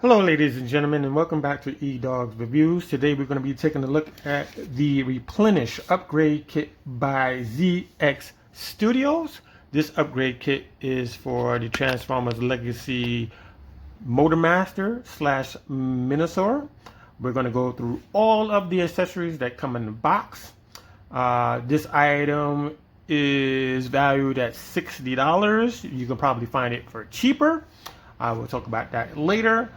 Hello ladies and gentlemen, and welcome back to Edoggz Reviews. Today we're going to be taking a look at the Replenish Upgrade Kit by ZX Studios. This upgrade kit is for the Transformers Legacy Motormaster slash Menasor. We're going to go through all of the accessories that come in the box. This item is valued at $60. You can probably find it for cheaper. I will talk about that later.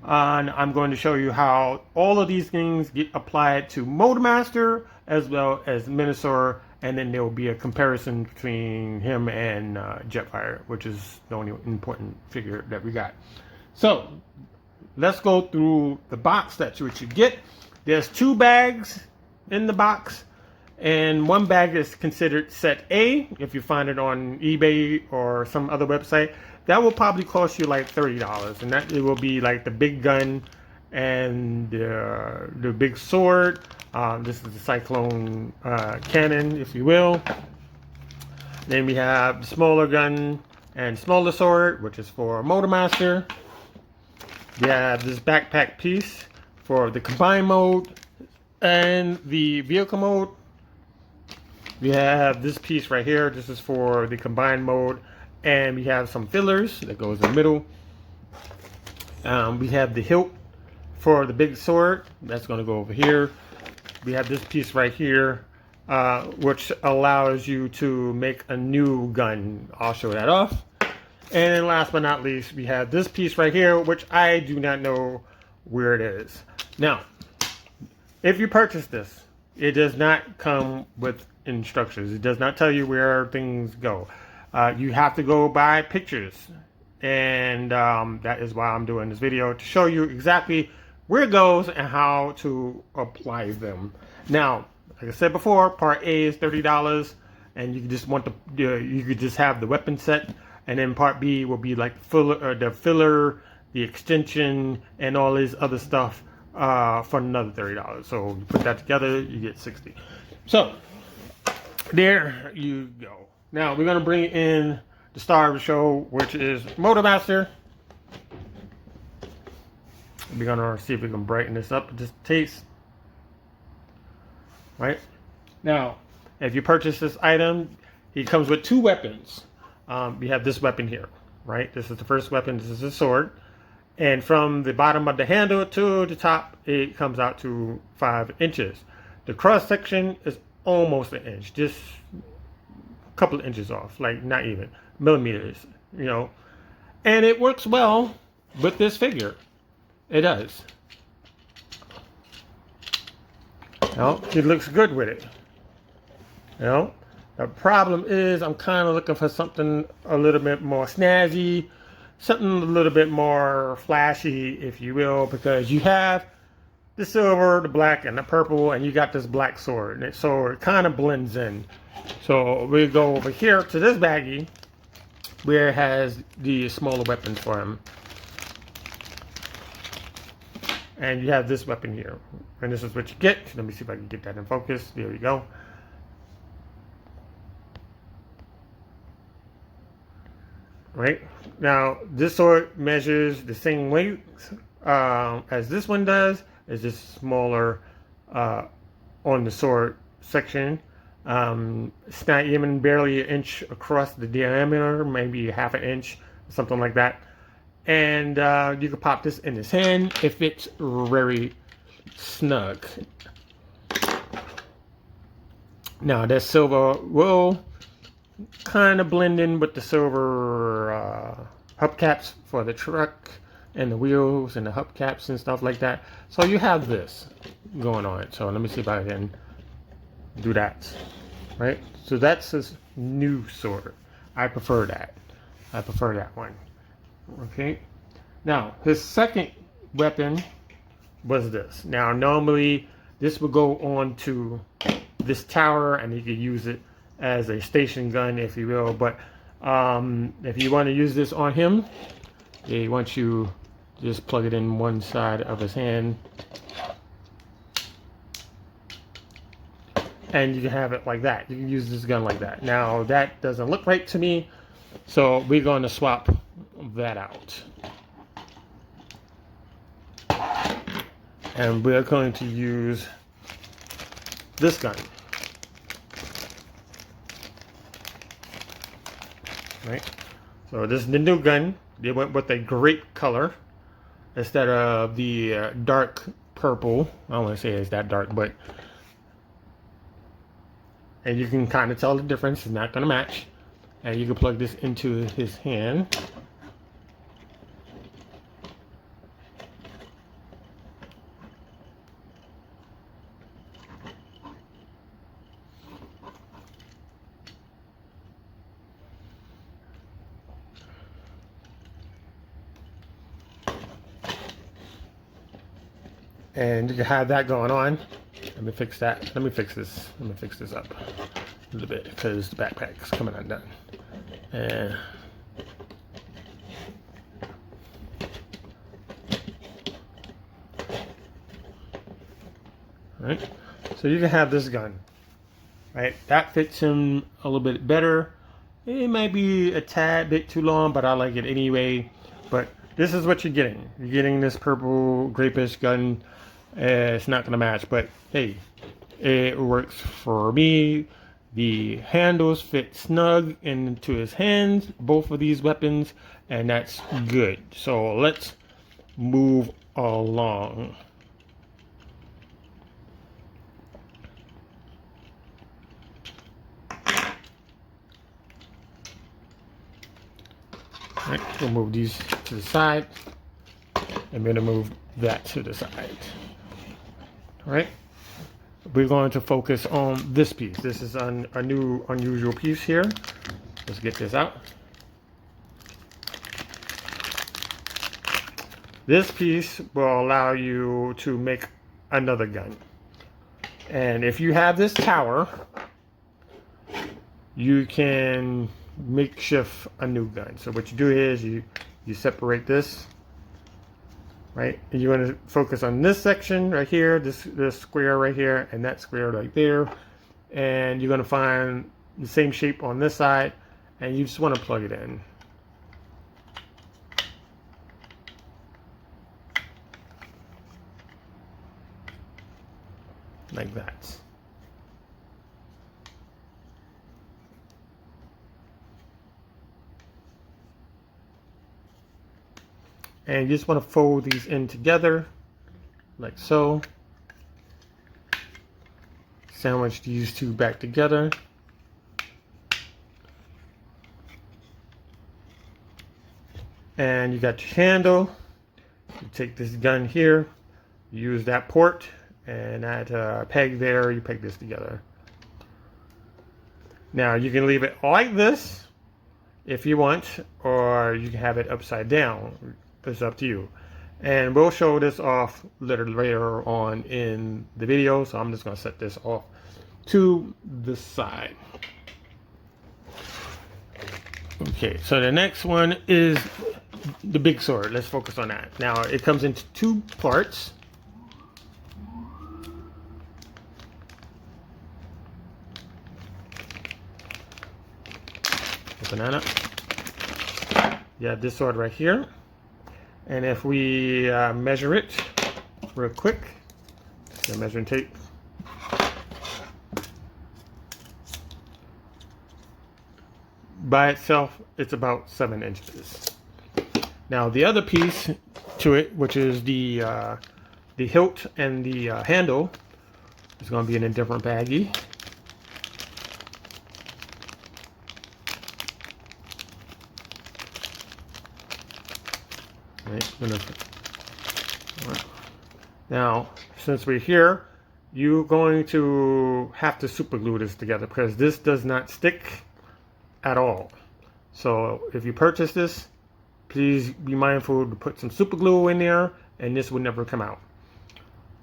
And I'm going to show you how all of these things get applied to Motormaster as well as Menasor, and then there will be a comparison between him and Jetfire, which is the only important figure that we got. So let's go through the box. That's what you get. There's 2 bags in the box, and one bag is considered set A. If you find it on eBay or some other website, that will probably cost you like $30, and that it will be like the big gun and the big sword. This is the Cyclone cannon, if you will. Then we have the smaller gun and smaller sword, which is for Motormaster. We have this backpack piece for the combined mode and the vehicle mode. We have this piece right here. This is for the combined mode. And we have some fillers that goes in the middle. We have the hilt for the big sword. That's going to go over here. We have this piece right here, which allows you to make a new gun. I'll show that off. And then last but not least, we have this piece right here, which I do not know where it is. Now, if you purchase this, it does not come with instructions. It does not tell you where things go. You have to go by pictures, and that is why I'm doing this video, to show you exactly where it goes and how to apply them. Now, like I said before, part A is $30, and you just want you could just have the weapon set, and then part B will be like the filler, the extension, and all this other stuff for another $30. So you put that together, you get $60. So there you go. Now we're going to bring in the star of the show, which is Motormaster. We're going to see if we can brighten this up just a taste. Right? Now, if you purchase this item, he comes with 2 weapons. We have this weapon here, right? This is the first weapon. This is a sword. And from the bottom of the handle to the top, it comes out to 5 inches. The cross section is almost an inch. Just couple of inches off, like not even millimeters, you know, and it works well with this figure. It does. You know, it looks good with it. You know, the problem is I'm kind of looking for something a little bit more snazzy, something a little bit more flashy, if you will, because you have the silver, the black, and the purple, and you got this black sword, and so it kind of blends in. So we go over here to this baggie where it has the smaller weapons for him. And you have this weapon here. And this is what you get. Let me see if I can get that in focus. There we go. Right. Now, this sword measures the same weight as this one does. It's just smaller on the sword section. It's not even barely an inch across the diameter, maybe half an inch, something like that. And you can pop this in his hand. It fits very snug. Now that silver will kind of blend in with the silver hubcaps for the truck and the wheels and the hubcaps and stuff like that. So you have this going on. So let me see if I can do that. Right, so that's his new sword. I prefer that. I prefer that one. Okay, now his second weapon was this. Now normally this would go on to this tower, and you could use it as a station gun, if you will. But if you want to use this on him, they want you just plug it in one side of his hand. And you can have it like that. You can use this gun like that. Now that doesn't look right to me, so we're going to swap that out. And we're going to use this gun. Right? So this is the new gun. They went with a grape color instead of the dark purple. I don't want to say it's that dark, but and you can kind of tell the difference. It's not going to match. And you can plug this into his hand. And you can have that going on. Let me fix that. Let me fix this. Let me fix this up a little bit because the backpack is coming undone. And right, so you can have this gun. Right, that fits him a little bit better. It might be a tad bit too long, but I like it anyway. But this is what you're getting. You're getting this purple grapish gun. It's not gonna match, but hey, it works for me. The handles fit snug into his hands, both of these weapons, and that's good. So let's move along. All right, we'll move these to the side. I'm gonna move that to the side. All right, we're going to focus on this piece. This is a new unusual piece here. Let's get this out. This piece will allow you to make another gun. And if you have this tower, you can makeshift a new gun. So what you do is you separate this. Right, and you want to focus on this section right here, this square right here, and that square right there, and you're going to find the same shape on this side, and you just want to plug it in like that. And you just want to fold these in together, like so. Sandwich these two back together. And you got your handle. You take this gun here, you use that port, and that peg there, you peg this together. Now you can leave it like this if you want, or you can have it upside down. It's up to you. And we'll show this off later on in the video, so I'm just going to set this off to the side. Okay, so the next one is the big sword. Let's focus on that. Now it comes into two parts. Open that up. You have this sword right here. And if we measure it real quick, the measuring tape. By itself, it's about 7 inches. Now the other piece to it, which is the hilt and the handle, is going to be in a different baggie. Now, since we're here, you're going to have to super glue this together because this does not stick at all. So if you purchase this, please be mindful to put some super glue in there, and this will never come out.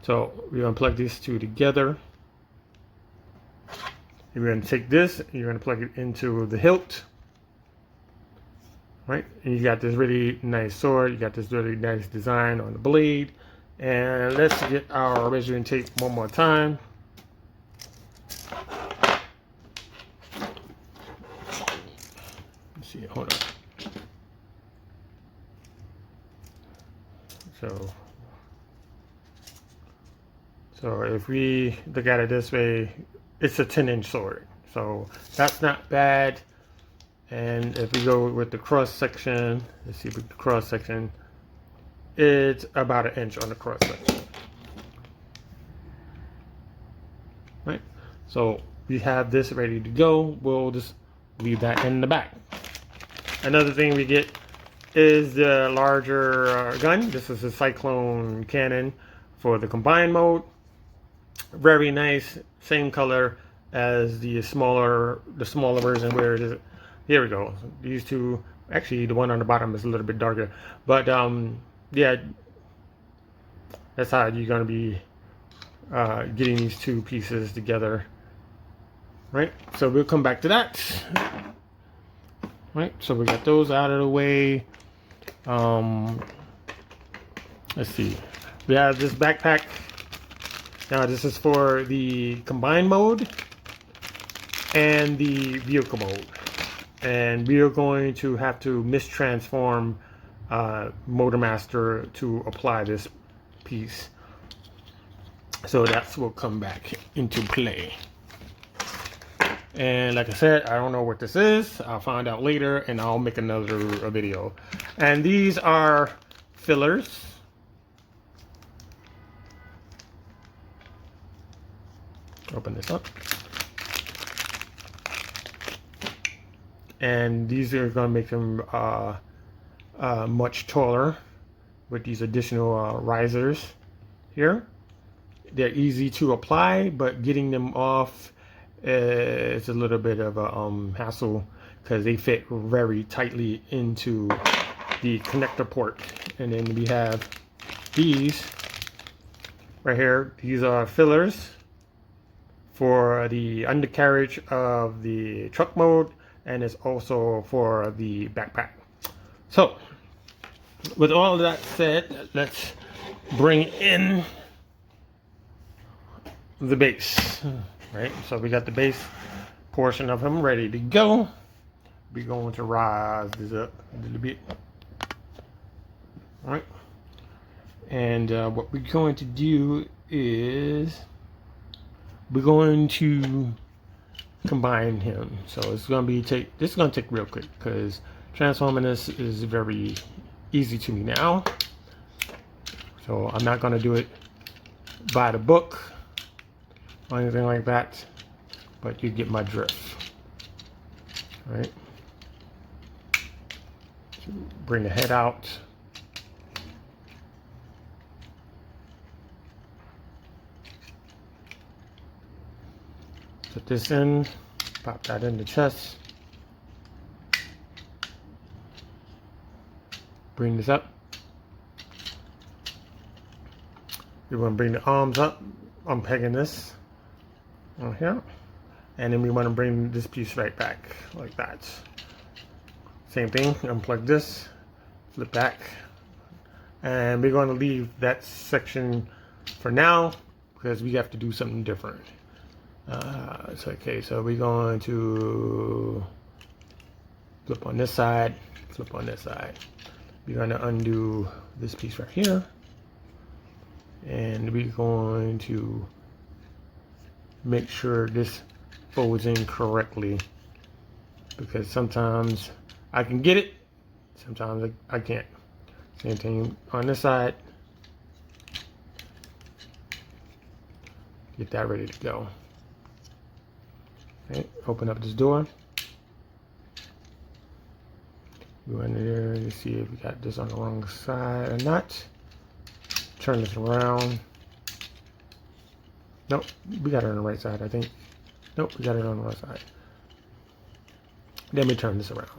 So we're going to plug these two together. You're going to take this and you're going to plug it into the hilt. Right, and you got this really nice sword, you got this really nice design on the blade. And let's get our measuring tape one more time. Let's see, hold on. So So if we look at it this way, it's a 10-inch sword. So that's not bad. And if we go with the cross section, let's see with the cross section, it's about 1 inch on the cross section. Right? So we have this ready to go. We'll just leave that in the back. Another thing we get is the larger gun. This is a Cyclone cannon for the combined mode. Very nice, same color as the smaller version. Where it is, here we go. These two, actually the one on the bottom is a little bit darker, but yeah, that's how you're going to be getting these two pieces together, right? So we'll come back to that. Right, so we got those out of the way. Let's see, we have this backpack. Now this is for the combined mode and the vehicle mode, and we are going to have to mistransform Motormaster to apply this piece, so that's what will come back into play. And like I said, I don't know what this is. I'll find out later, and I'll make another video. And these are fillers. Open this up. And these are going to make them much taller with these additional risers here. They're easy to apply, but getting them off it's a little bit of a hassle because they fit very tightly into the connector port. And then we have these right here. These are fillers for the undercarriage of the truck mode, and it's also for the backpack. So with all of that said, let's bring in the base. Right, so we got the base portion of him ready to go. We're going to rise this up a little bit. All right, and what we're going to do is we're going to combine him. So it's going to be this is going to take real quick because transforming this is very easy to me now. So I'm not going to do it by the book or anything like that, but you get my drift. All right, bring the head out. Put this in, pop that in the chest. Bring this up. We want to bring the arms up. I'm pegging this on here, and then we want to bring this piece right back like that. Same thing, unplug this, flip back, and we're going to leave that section for now because we have to do something different. It's okay, so we're going to flip on this side, flip on this side. We're going to undo this piece right here, and we're going to make sure this folds in correctly, because sometimes I can get it, sometimes I can't. Same thing on this side. Get that ready to go. Okay, open up this door. Go in there to see if we got this on the wrong side or not. Turn this around. Nope, we got it on the right side, I think. Nope, we got it on the right side. Then we turn this around.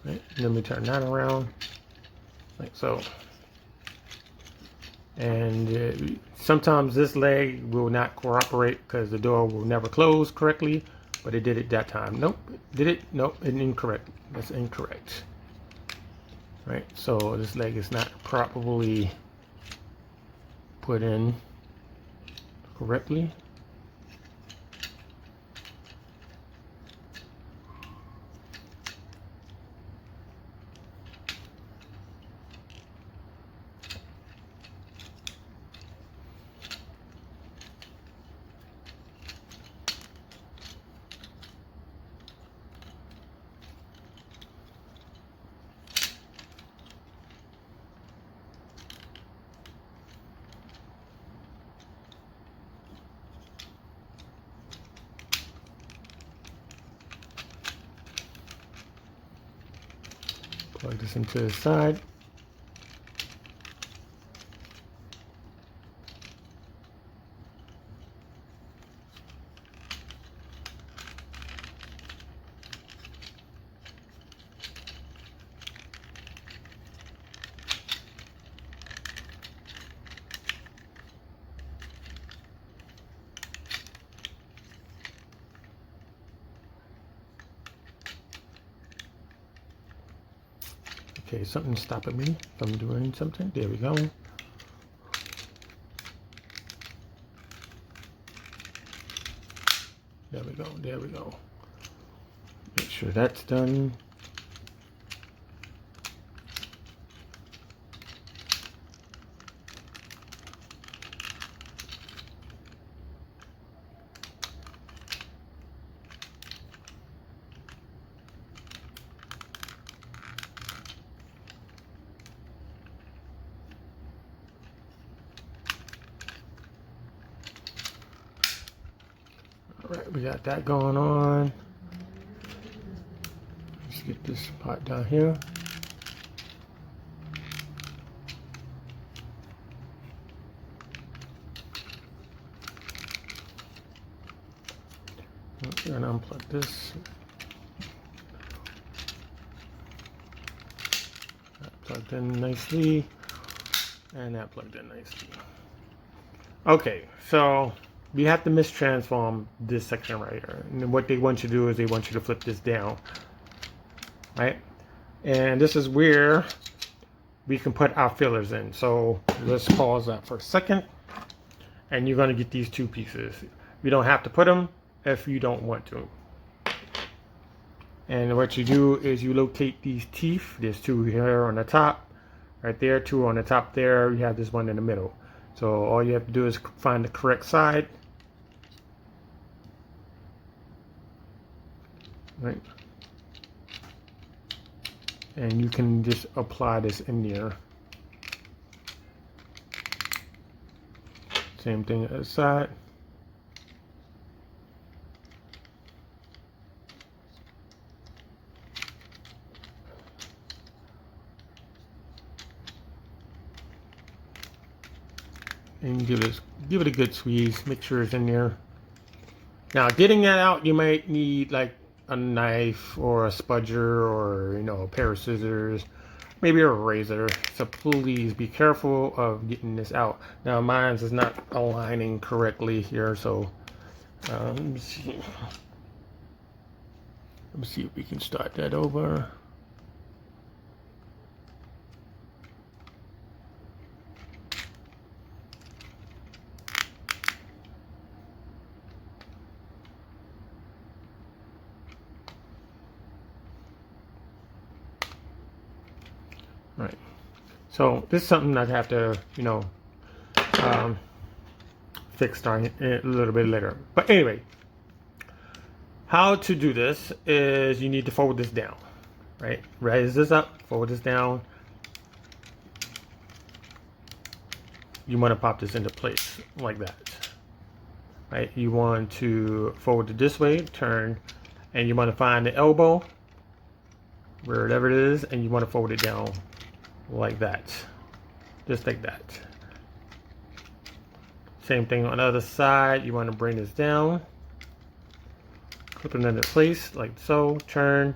Right? And then we turn that around, like so. And sometimes this leg will not cooperate because the door will never close correctly, but it did it that time. Nope, did it? Nope, it's incorrect. That's incorrect. Right, so this leg is not properly put in correctly. this into the side. Okay, something's stopping me from doing something. There we go. There we go. There we go. Make sure that's done. All right, we got that going on. Let's get this part down here. Okay, and unplug this. That plugged in nicely, and that plugged in nicely. Okay, so we have to mistransform this section right here. And what they want you to do is they want you to flip this down, right? And this is where we can put our fillers in. So let's pause that for a second. And you're going to get these two pieces. You don't have to put them if you don't want to. And what you do is you locate these teeth. There's two here on the top, right there, two on the top there. You have this one in the middle. So all you have to do is find the correct side. Right. And you can just apply this in there. Same thing at the side. And give it a good squeeze. Make sure it's in there. Now, getting that out, you might need like a knife or a spudger or, you know, a pair of scissors, maybe a razor. So please be careful of getting this out. Now, mine is not aligning correctly here, so let me see. Let me see if we can start that over. Right. So this is something I have to, you know, fix a little bit later. But anyway, how to do this is you need to fold this down, right? Raise this up, fold this down. You want to pop this into place like that, right? You want to fold it this way, turn, and you want to find the elbow, wherever it is, and you want to fold it down like that, just like that. Same thing on the other side. You want to bring this down, clip it into place like so, turn,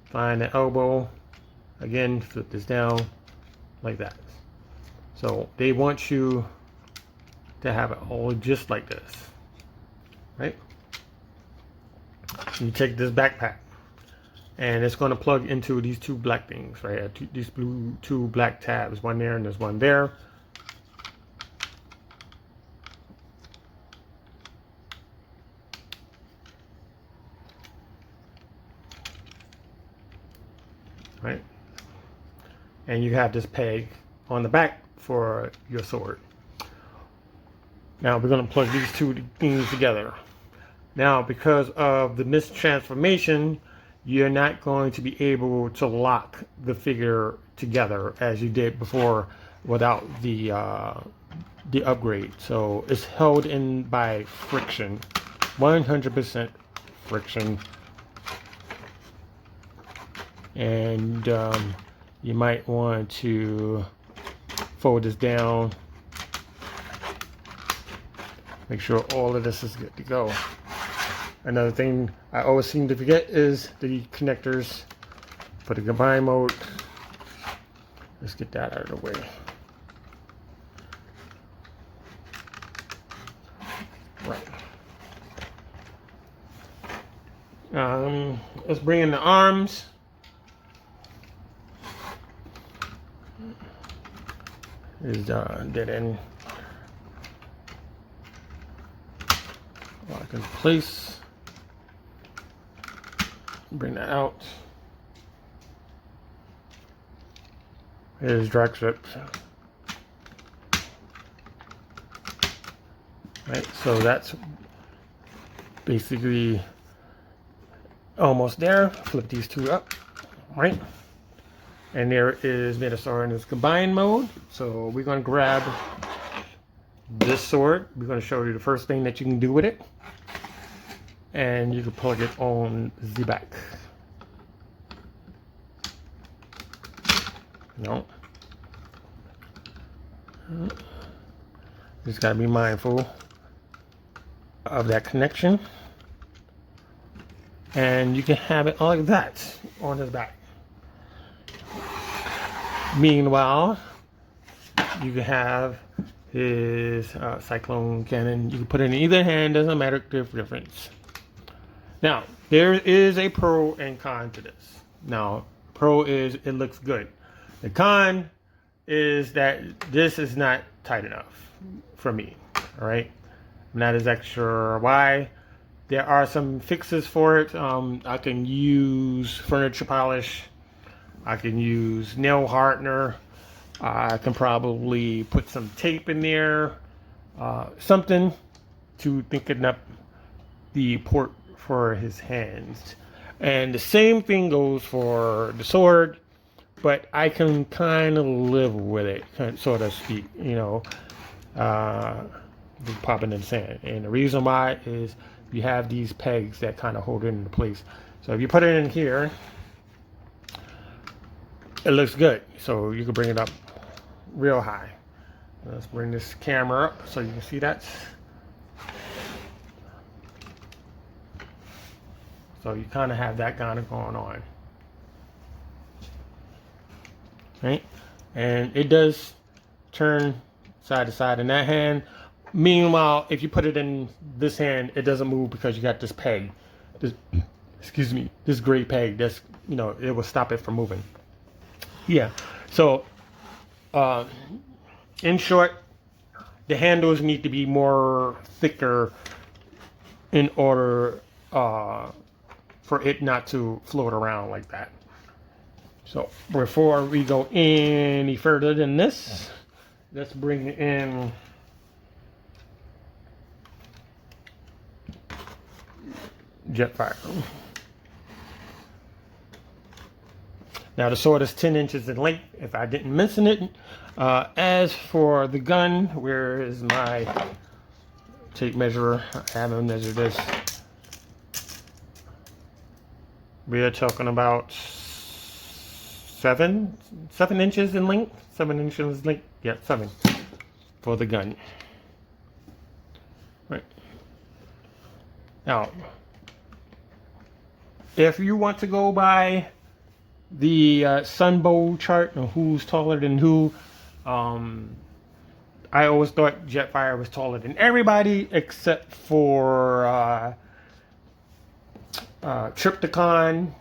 find the elbow, again flip this down like that. So they want you to have it all just like this, right? You take this backpack and it's going to plug into these two black things, right? These two black tabs, one there and there's one there. Right? And you have this peg on the back for your sword. Now we're going to plug these two things together. Now, because of the mistransformation, you're not going to be able to lock the figure together as you did before without the upgrade. So it's held in by friction, 100% friction. And you might want to fold this down. Make sure all of this is good to go. Another thing I always seem to forget is the connectors for the combine mode. Let's get that out of the way. Right. Let's bring in the arms. Is dead end. Lock in place. Bring that out. Here's drag strips. Right, so that's basically almost there. Flip these two up, right? And there is Menasor in its combined mode. So we're going to grab this sword. We're going to show you the first thing that you can do with it. And you can plug it on the back. No. Just got to be mindful of that connection. And you can have it like that on his back. Meanwhile, you can have his cyclone cannon. You can put it in either hand, doesn't matter the difference. Now, there is a pro and con to this. Now, pro is it looks good. The con is that this is not tight enough for me, all right? I'm not exactly sure why. There are some fixes for it. I can use furniture polish. I can use nail hardener. I can probably put some tape in there. Something to thicken up the port for his hands. And the same thing goes for the sword, but I can kind of live with it, so to speak, you know, popping in the sand. And the reason why is you have these pegs that kind of hold it into place. So if you put it in here, it looks good. So you can bring it up real high. Let's bring this camera up so you can see that. So you kind of have that kind of going on. Right? And it does turn side to side in that hand. Meanwhile, if you put it in this hand, it doesn't move because you got this peg. This, excuse me, this gray peg. That's, you know, it will stop it from moving. Yeah. So, in short, the handles need to be more thicker in order for it not to float around like that. So before we go any further than this, let's bring in Jetfire. Now the sword is 10 inches in length, if I didn't mention it. As for the gun, where is my tape measurer? I haven't measured this. We are talking about 7 inches in length. 7 inches in length. Yeah, 7 for the gun. Right. Now, if you want to go by the Sunbow chart and who's taller than who, I always thought Jetfire was taller than everybody except for Triptychon,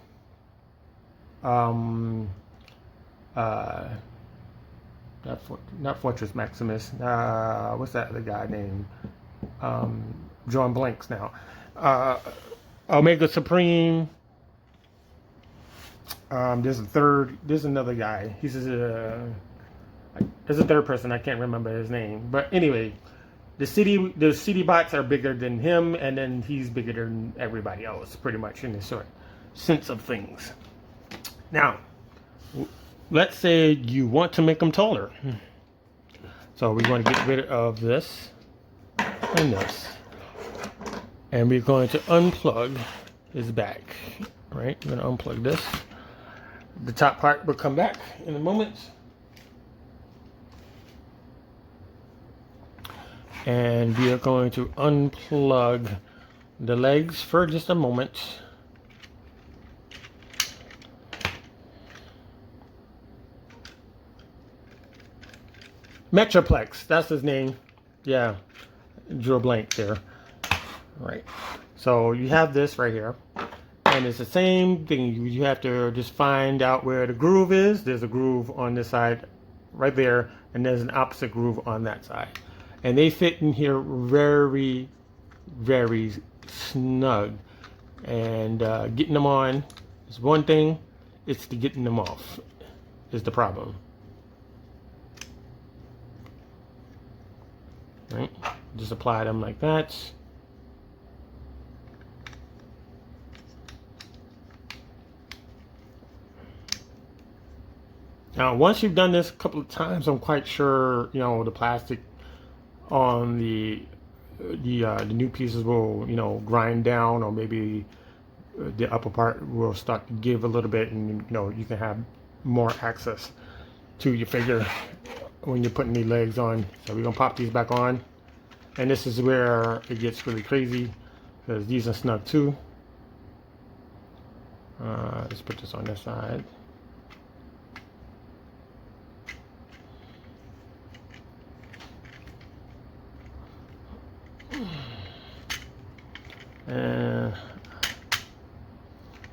not Fortress Maximus, what's that other guy named? Drawing blanks now. Omega Supreme. There's another guy. There's a third person, I can't remember his name. But anyway, the city bots are bigger than him, and then he's bigger than everybody else, pretty much, in this sort of sense of things. Now, let's say you want to make them taller. So we're going to get rid of this and this. And we're going to unplug his back. Right? We're going to unplug this. The top part will come back in a moment. And we are going to unplug the legs for just a moment. Metroplex, that's his name. Yeah, drew a blank there. Right. So you have this right here. And it's the same thing. You have to just find out where the groove is. There's a groove on this side right there. And there's an opposite groove on that side. And they fit in here very, very snug. And getting them on is one thing. It's the getting them off is the problem. Right? Just apply them like that. Now, once you've done this a couple of times, I'm quite sure, you know, the plastic on the new pieces will, you know, grind down, or maybe the upper part will start to give a little bit, and you know, you can have more access to your figure when you're putting the legs on. So we're gonna pop these back on, and this is where it gets really crazy because these are snug too. Let's put this on this side.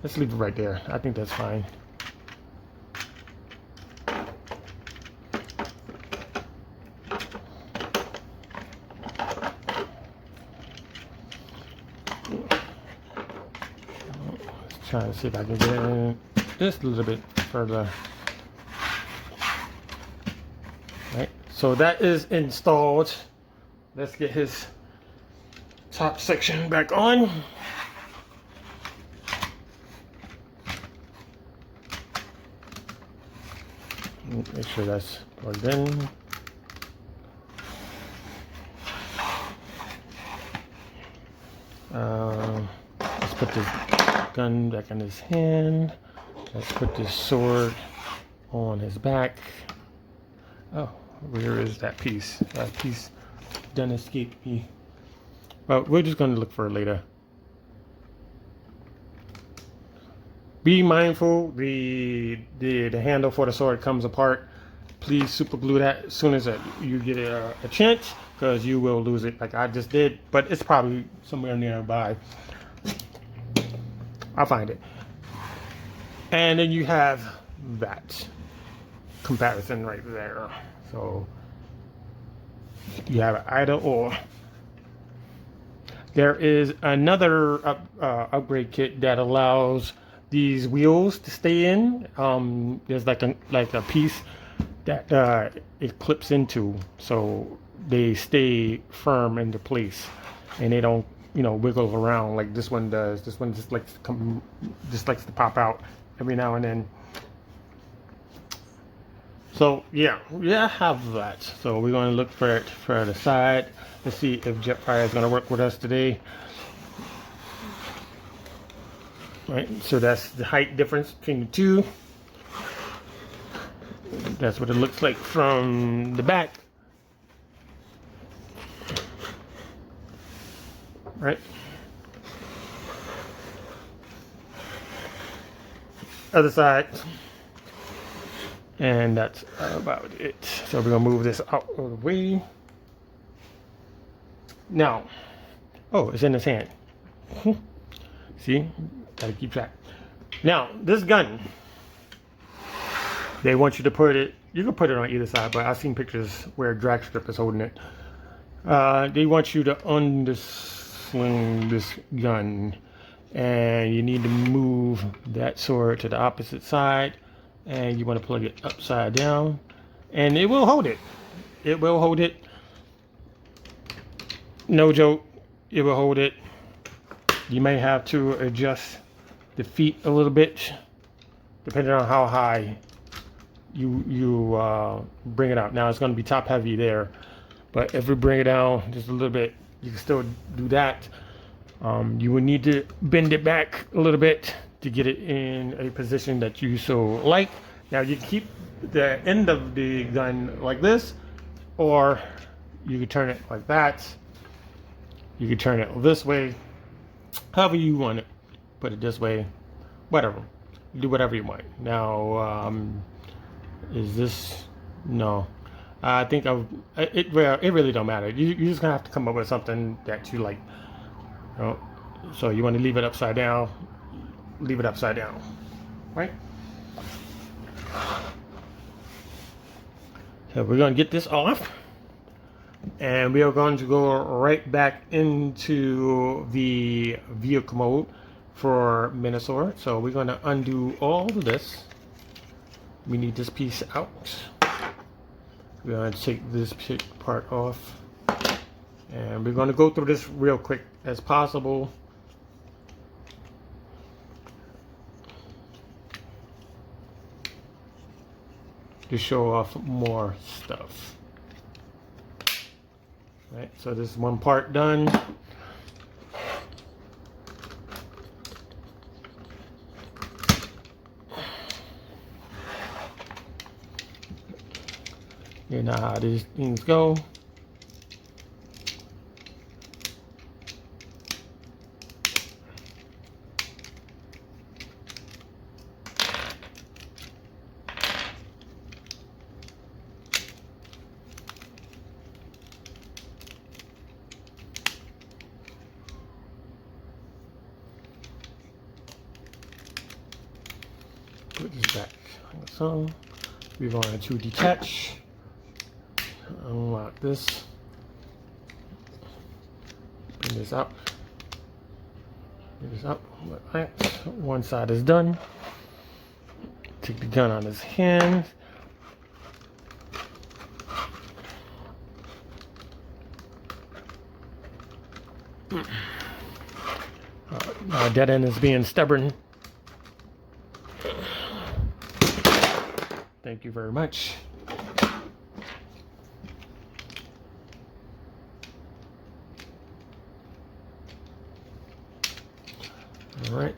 Let's leave it right there. I think that's fine. Let's try to see if I can get in just a little bit further. Right. So that is installed. Let's get his top section back on. Make sure that's plugged in. Let's put this gun back in his hand. Let's put this sword on his back. Oh, where is that piece? That piece done escaped me. Well, we're just going to look for it later. Be mindful, the handle for the sword comes apart. Please super glue that as soon as you get a chance, because you will lose it like I just did. But it's probably somewhere nearby. I'll find it. And then you have that comparison right there. So you have either or. There is another upgrade kit that allows these wheels to stay in. There's like a piece that it clips into, so they stay firm into place, and they don't, you know, wiggle around like this one does. This one just likes to pop out every now and then. So yeah, I have that. So we're going to look for it for the side. Let's see if Jetfire is going to work with us today. Right, so that's the height difference between the two. That's what it looks like from the back. Right. Other side. And that's about it. So we're going to move this out of the way. Now, oh, it's in his hand. See? Gotta keep track. Now, this gun, they want you to put it, you can put it on either side, but I've seen pictures where drag strip is holding it. They want you to undersling this gun, and you need to move that sword to the opposite side, and you want to plug it upside down, and it will hold it. It will hold it. No joke, it will hold it. You may have to adjust the feet a little bit, depending on how high you bring it out. Now it's going to be top heavy there, but if we bring it down just a little bit, you can still do that. You would need to bend it back a little bit to get it in a position that you so like. Now you can keep the end of the gun like this, or you can turn it like that. You can turn it this way, however you want it. Put it this way, whatever. Do whatever you want. Now, is this no? I think it. Well, it really don't matter. You just gonna have to come up with something that you like. You know? So you want to leave it upside down? Leave it upside down, right? So we're gonna get this off, and we are going to go right back into the vehicle mode for Menasor. So we're gonna undo all of this. We need this piece out. We're going to take this part off, and we're going to go through this real quick as possible. To show off more stuff. Right, so this is one part done. You know how these things go. Put this back. So we're going to detach. Unlock this. Bring this up. Bring this up. Right. One side is done. Take the gun on his hand. Now dead end is being stubborn. Thank you very much. All right.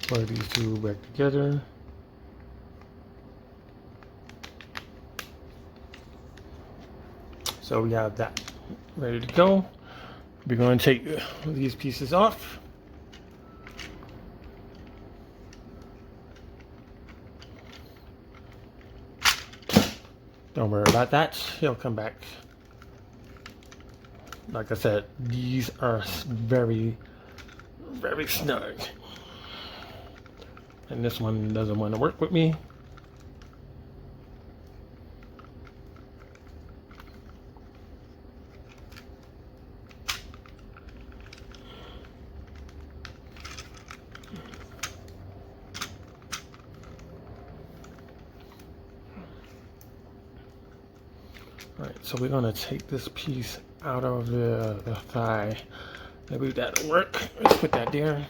Plug these two back together. So we have that ready to go. We're going to take these pieces off. Don't worry about that. He'll come back. Like I said, these are very, very snug. And this one doesn't want to work with me. All right, so we're gonna take this piece out of the thigh. Maybe that'll work. Let's put that there.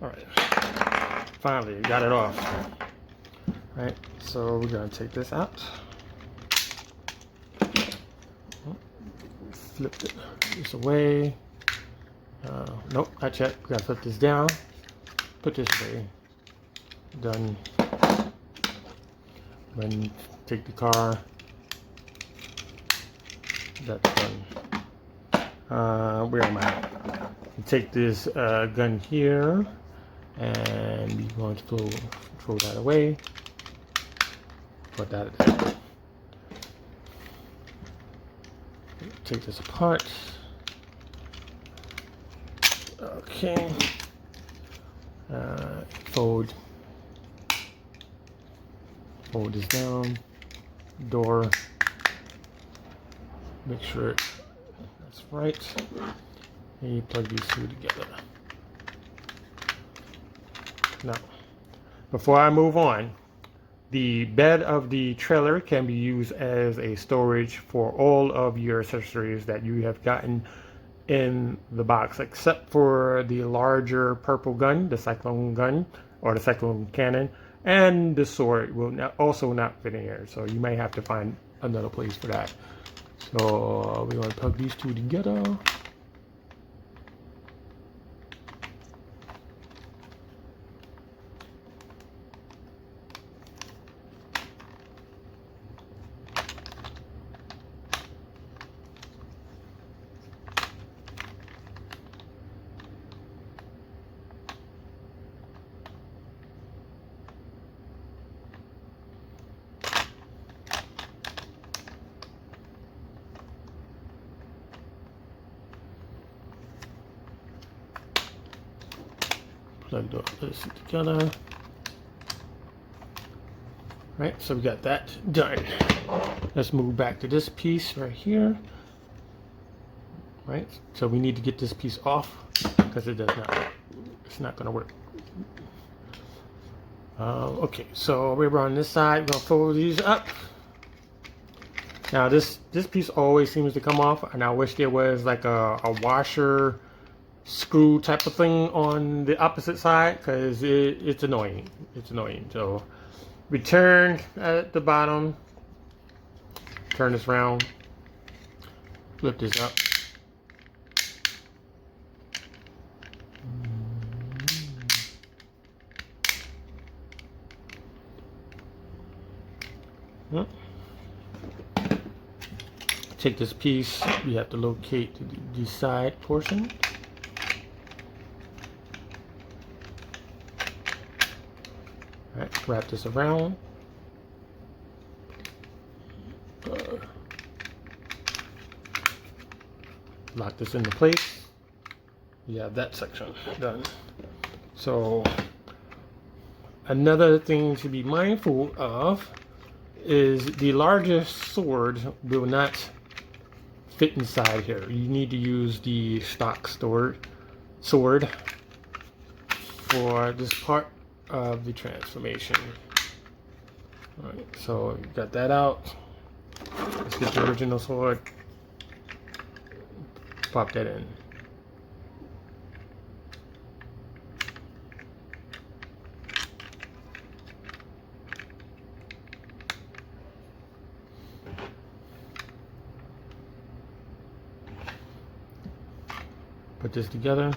All right, finally got it off. All right, so we're gonna take this out. Flip this away. Nope, not yet. We gotta flip this down. Put this away. Done. Then take the car. That's done. Where am I? Take this gun here. And we're going to throw that away. Put that there. Take this apart. fold this down, door, make sure that's right, and you plug these two together. Now, before I move on, the bed of the trailer can be used as a storage for all of your accessories that you have gotten in the box, except for the larger purple gun, the cyclone gun, or the cyclone cannon, and the sword will also not fit in here, so you may have to find another place for that. So we're going to plug these two together. Plugged up this together. Right, so we got that done. Let's move back to this piece right here. Right, so we need to get this piece off because it does not, it's not going to work. Okay, so we're on this side. We're gonna fold these up. Now this piece always seems to come off, and I wish there was like a washer screw type of thing on the opposite side, because it's annoying. It's annoying. So return at the bottom, turn this around, flip this up. Take this piece, we have to locate the side portion. Alright, wrap this around. Lock this into place. You have that section done. So another thing to be mindful of is the largest sword will not fit inside here. You need to use the stock sword for this part of the transformation. Alright, so you got that out. Let's get the original sword. Pop that in. Put this together.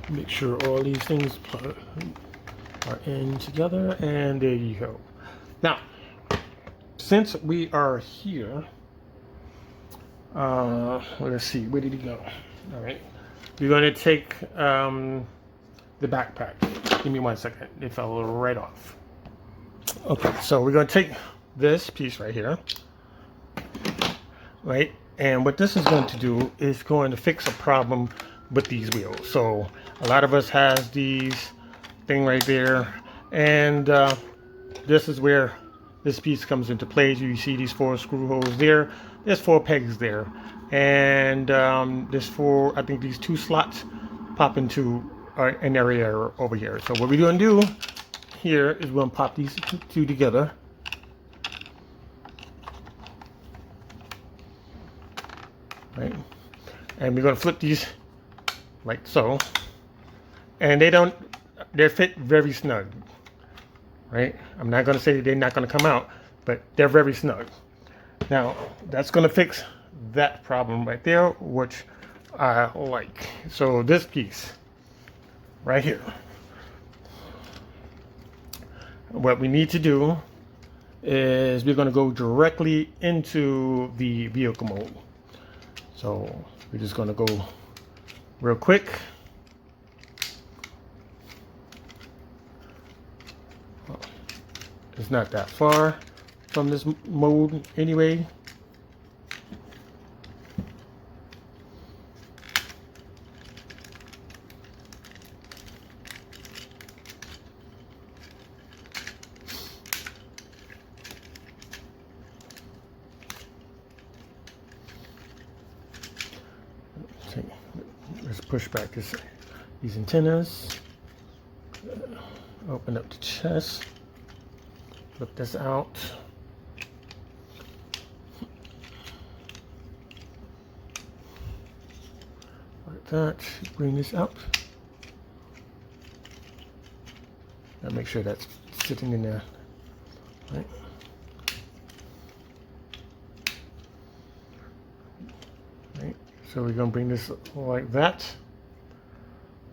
Make sure all these things are in together, and there you go. Now, since we are here, let's see, where did he go? All right, we're going to take the backpack. Give me 1 second. It fell right off. Okay, so we're going to take this piece right here, right? And what this is going to do is going to fix a problem with these wheels. So a lot of us has these thing right there, and this is where this piece comes into play. You see these 4 screw holes there. There's 4 pegs there, and there's 4. I think these 2 slots pop into an area over here. So what we're going to do here is we're going to pop these two together. Right, and we're going to flip these like so, and they fit very snug. Right, I'm not going to say they're not going to come out, but they're very snug. Now that's going to fix that problem right there, which I like. So this piece right here, what we need to do is we're going to go directly into the vehicle mode. So we're just going to go real quick. It's not that far. from this mold anyway. Okay, let's push back these antennas. Open up the chest. Flip this out. Like that. Bring this up. Now make sure that's sitting in there. Right. Right. So we're going to bring this like that.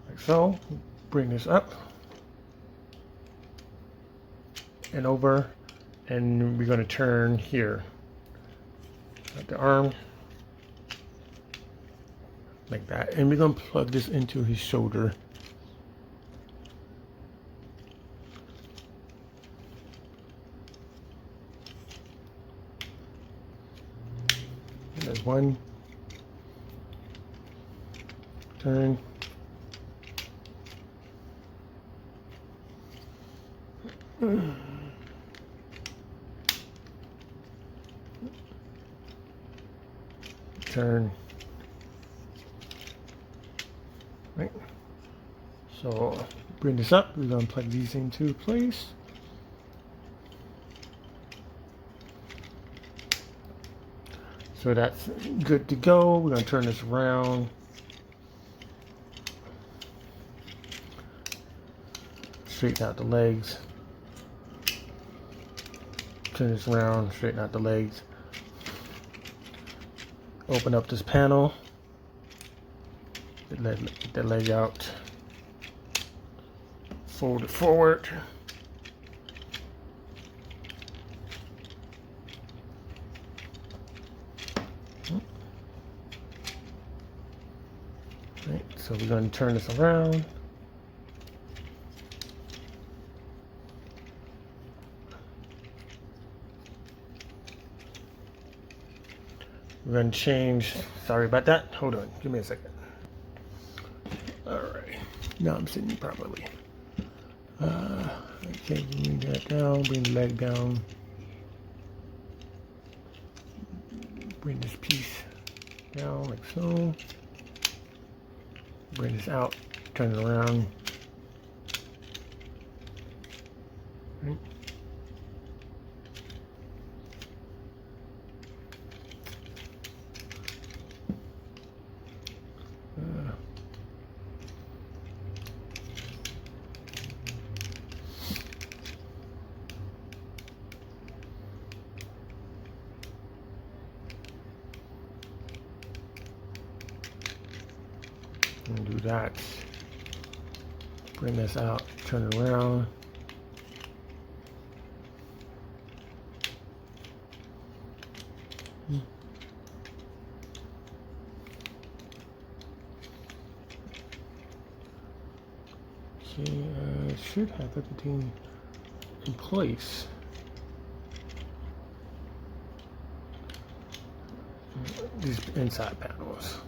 Like so. Bring this up. And over, and we're going to turn here at the arm like that, and we're going to plug this into his shoulder. And there's one turn. Turn. Right. So bring this up. We're going to plug these into place. So that's good to go. We're going to turn this around. Straighten out the legs. Turn this around, straighten out the legs. Open up this panel. Get the leg out. Fold it forward. Right, so we're going to turn this around. We're going to change, sorry about that, hold on, give me a second. Alright, now I'm sitting properly. Okay, bring that down, bring the leg down. Bring this piece down like so. Bring this out, turn it around. Right. And do that. Bring this out, turn it around. Okay, should have everything in place. These inside panels.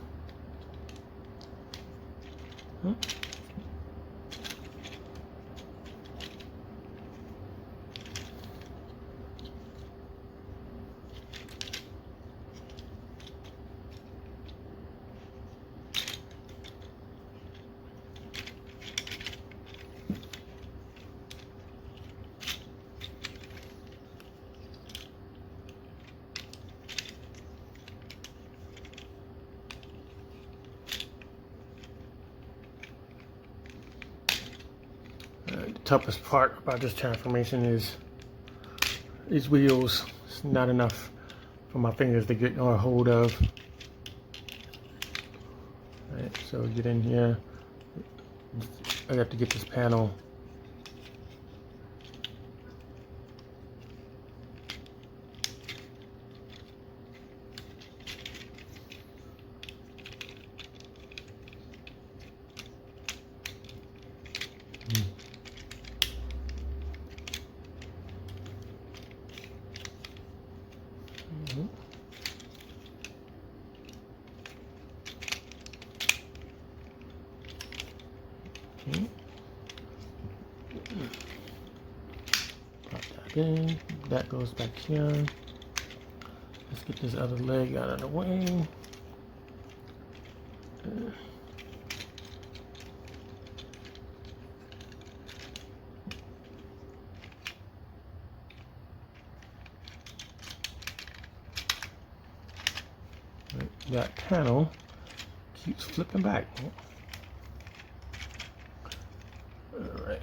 The toughest part about this transformation is these wheels. It's not enough for my fingers to get a hold of. Right, so get in here. I have to get this panel. Okay. Pop that in. That goes back here. Let's get this other leg out of the way. That panel keeps flipping back. All right.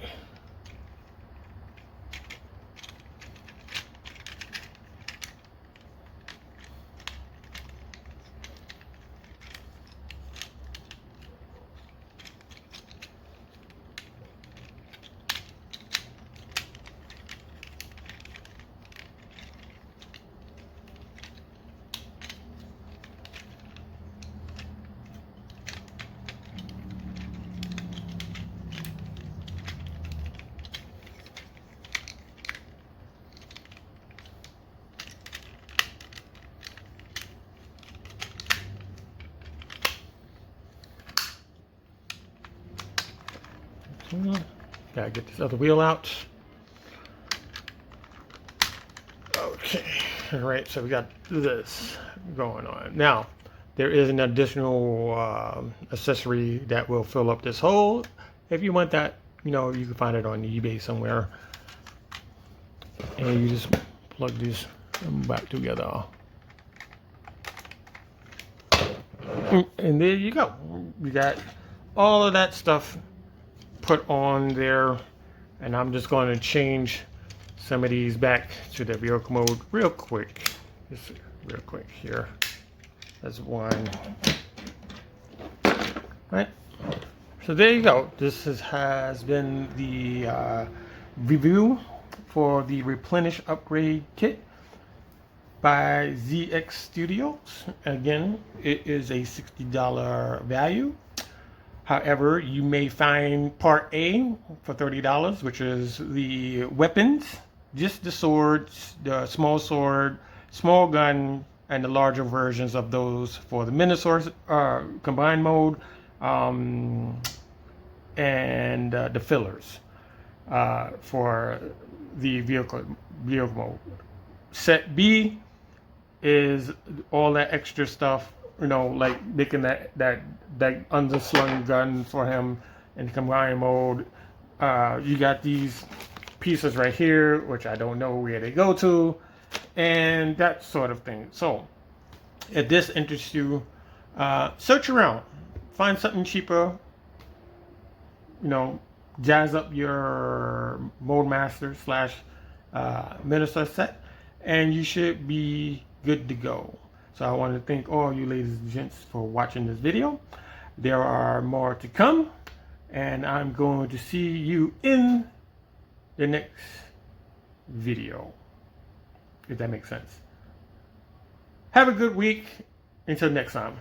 Gotta get this other wheel out. Okay, all right, so we got this going on. Now, there is an additional accessory that will fill up this hole. If you want that, you know, you can find it on eBay somewhere. And you just plug these back together. And there you go. You got all of that stuff put on there, and I'm just going to change some of these back to the vehicle mode real quick. Just real quick here. That's one. Right. So there you go. This has been the review for the Replenish Upgrade Kit by ZX Studios. Again, it is a $60 value. However, you may find part A for $30, which is the weapons, just the swords, the small sword, small gun, and the larger versions of those for the Menasor combined mode, and the fillers for the vehicle mode. Set B is all that extra stuff, you know, like making that underslung gun for him in combined mode. You got these pieces right here, which I don't know where they go to, and that sort of thing. So if this interests you, search around, find something cheaper, you know, jazz up your Motormaster / Menasor set, and you should be good to go. So I want to thank all you ladies and gents for watching this video. There are more to come, and I'm going to see you in the next video, if that makes sense. Have a good week. Until next time.